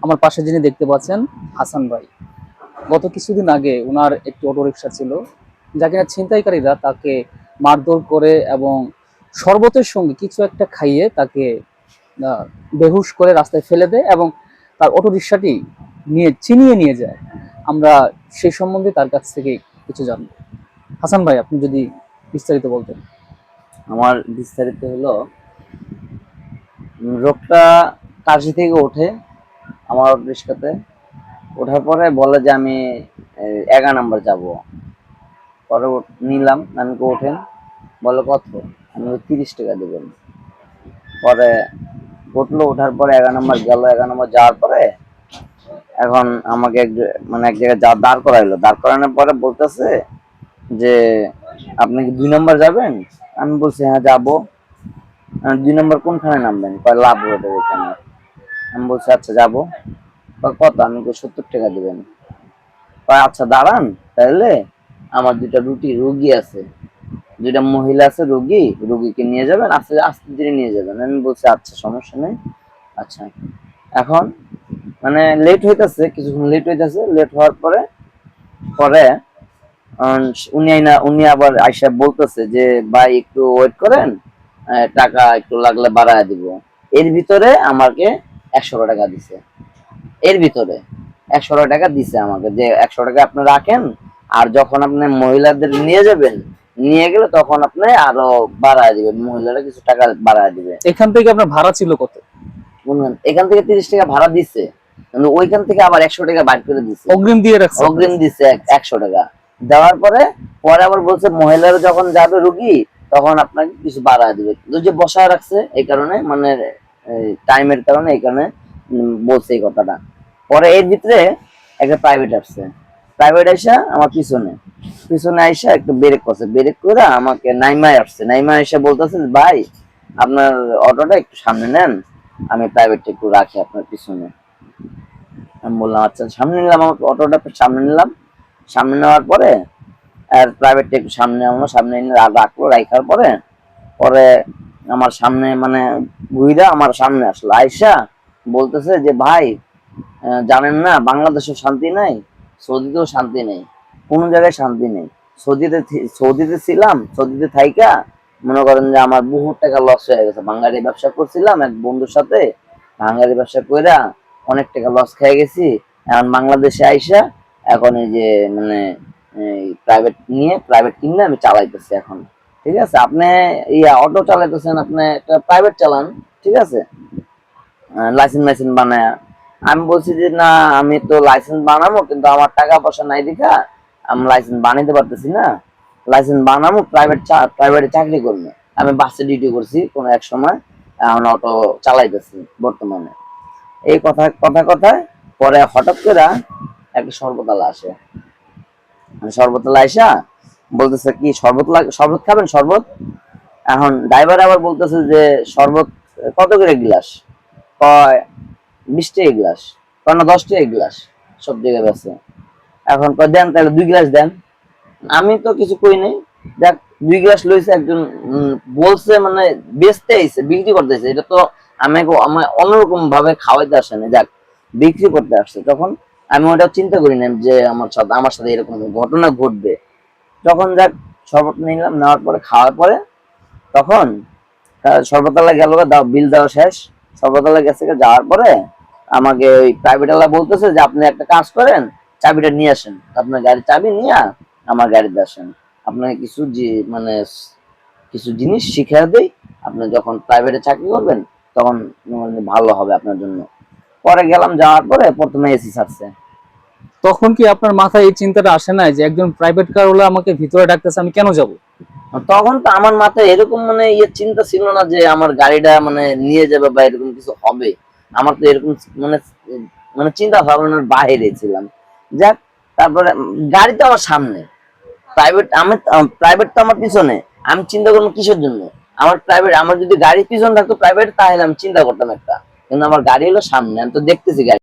আমার পাশে যিনি দেখতে পাচ্ছেন হাসান ভাই, গত কিছুদিন আগে ওনার একটি অটোরিকশা ছিল, যাকে না ছিনতাইকারীরা তাকে মারধর করে এবং শরবতের সঙ্গে কিছু একটা খাইয়ে তাকে বেহুশ করে রাস্তায় ফেলে দেয় এবং তার অটোরিকশাটি ছিনিয়ে নিয়ে যায়। আমরা সেই সম্বন্ধে তার কাছ থেকে কিছু জানবো। হাসান ভাই, আপনি যদি বিস্তারিত বলতেন। আমার বিস্তারিত হলো, লোকটা কাশি থেকে ওঠে আমার রিক্সাতে। ওঠার পরে বলে যে আমি 11 নম্বর যাব। পরে নিলাম, আমি ওঠেন, বলে কত, আমি 30 টাকা দেবেন। পরে উঠলো, ওঠার পরে 11 নম্বর গেল। 11 নম্বর যাওয়ার পরে এখন আমাকে এক জায়গায় দাঁড় করাইলো। দাঁড় করানোর পরে বলতেছে যে আপনি কি 2 নম্বর যাবেন? আমি বলছি হ্যাঁ যাবো। 2 নম্বর কোনখানে নামবেন? কয় লাভ রোডের এখানে। আমি বলছি আচ্ছা যাবো। কত? আমি 70 টাকা দিবেন। কয় আচ্ছা দাঁড়ান, তাহলে আমার 2টা রুগী আছে, 2টা মহিলা আছে রুগীকে নিয়ে যাবেন, আস্তে আস্তে ধীরে নিয়ে যাবেন। আমি বলছি আচ্ছা সমস্যা নেই। আচ্ছা, এখন মানে লেট হইতেছে, কিছুক্ষণ লেট হইতেছে। লেট হওয়ার পরে পরে উনি আবার আইসা বলতেছে যে ভাই একটু ওয়েট করেন, টাকা একটু লাগলে বাড়ায় দিব। এর ভিতরে আমাকে 100 টাকা দিছে। এর ভিতরে 100 টাকা দিছে আমাকে, যে 100 টাকা আপনি রাখেন, আর যখন আপনি মহিলাদের নিয়ে যাবেন, নিয়ে গেলে তখন আপনি আরো বাড়ায় দিবেন, মহিলারা কিছু টাকা বাড়ায় দিবে। এখান থেকে আপনার ভাড়া ছিল কত? এখান থেকে 30 টাকা ভাড়া দিচ্ছে, কিন্তু ওইখান থেকে আবার 100 টাকা বাইর করে দিচ্ছে, অগ্রিম দিয়ে রাখছে। অগ্রিম দিচ্ছে 100 টাকা। দেওয়ার পরে পরে আবার বলছে মহিলারা যখন যাবে রুগী, তখন আপনাকে কিছু বাড়ায় দিবে। যে বসায় রাখছে এই কারণে, মানে টাইমের কারণে, এই কারণে বলছে এই কথাটা। পরে এর ভিতরে একটা প্রাইভেট আসছে। প্রাইভেট আইসা আমার পিছনে আইসা একটু ব্রেক করছে। ব্রেক করে আমাকে নাইমায় আসছে। নাইমায় এসে বলতেছে ভাই আপনার অটোটা একটু সামনে নেন, আমি প্রাইভেটটা একটু রাখি আপনার পিছনে। আমি বললাম আচ্ছা। সামনে নিলাম, আমার অটোটা সামনে নিলাম। সামনে নেওয়ার পরে আর প্রাইভেটটা একটু সামনে আমার সামনে রাখলো। রাখার পরে পরে আমার সামনে মানে ঘুইরা আমার সামনে আসলো। আয়সা বলতেছে যে ভাই জানেন না বাংলাদেশেও শান্তি নাই, সৌদিতেও শান্তি নেই, কোন জায়গায় শান্তি নেই। সৌদিতে ছিলাম, সৌদিতে থাইকা মনে করেন যে আমার বহু টাকা লস হয়ে গেছে। বাঙালি ব্যবসা করছিলাম এক বন্ধুর সাথে, বাঙালি ব্যবসা কইরা অনেক টাকা লস খেয়ে গেছি। এখন বাংলাদেশে আইসা এখন এই যে মানে প্রাইভেট কিনে আমি চালাইতেছি এখন। ঠিক আছে, আপনি অটো চালাইতেছেন, আপনি একটা প্রাইভেট চালান, ঠিক আছে, লাইসেন্স বানায়। আমি বলছি যে না, আমি তো লাইসেন্স বানাবো, কিন্তু আমার টাকা পয়সা নাই দেখা আমি লাইসেন্স বানাইতে পারতেছি না। লাইসেন্স বানাবো, প্রাইভেটে চাকরি করবো। আমি বাসে ডিউটি করছি কোনো এক সময়, এখন অটো চালাইতেছি বর্তমানে। এই কথায় পরে হঠাৎ করে একটা শরবতওয়ালা আসে। শরবতওয়ালা আইসা বলতেছে কি শরবত খাবেন? শরবত। এখন ড্রাইভার আবার বলতেছে যে শরবত কত করে গ্লাস? কয় 20 টাকা গ্লাস। কয় না 10 টাকা গ্লাস, সব জায়গায় বেছে। এখন কয় দেন তাহলে 2 গ্লাস দেন। আমি তো কিছু কই নাই, দেখ 2 গ্লাস লইছে। একজন বলছে মানে বেচতে আইছে, বিক্রি করতেছে, এটা তো আমাকে অন্যরকম ভাবে খাওয়াইতে আসে না, যাক বিক্রি করতে আসছে। তখন আমি ওটা চিন্তা করি না যে আমার সাথে এরকম ঘটনা ঘটবে। যখন যাক শরবত নিলাম, নেওয়ার পরে খাওয়ার পরে তখন সর্বতলা গেল, বিল দেওয়া শেষ। সর্বতলা গেছে, যাওয়ার পরে আমাকে ওই প্রাইভেট ওয়ালা বলতেছে যে আপনি একটা কাজ করেন, চাবিটা নিয়ে আসেন, আপনার গাড়ির চাবি নিয়ে আমার গাড়িতে আসেন, আপনাকে মানে কিছু জিনিস শিখিয়ে দেই, আপনি যখন প্রাইভেটে চাকরি করবেন তখন ভালো হবে আপনার জন্য। পরে গেলাম, যাওয়ার পরে প্রথমে এসি ছাড়ছে। তখন কি আপনার মাথায় এই চিন্তাটা আসে না যে একজন প্রাইভেট কার হলে আমাকে ভিতরে ডাকতেছে, আমি কেন যাব? তখন তো আমার মাথায় এরকম মানে চিন্তা ছিল না যে আমার গাড়িটা মানে নিয়ে যাবে বা এরকম কিছু হবে। আমার তো এরকম মানে মানে চিন্তা ভাবনার বাইরে ছিলাম। যাক, তারপরে গাড়ি তো আমার সামনে, প্রাইভেট তো আমার পিছনে। আমি চিন্তা করবো কিসের জন্য? আমার যদি গাড়ি পিছনে থাকতো প্রাইভেট, তাহলে আমি চিন্তা করতাম একটা, কিন্তু আমার গাড়ি হলো সামনে, আমি তো দেখতেছি গাড়ি।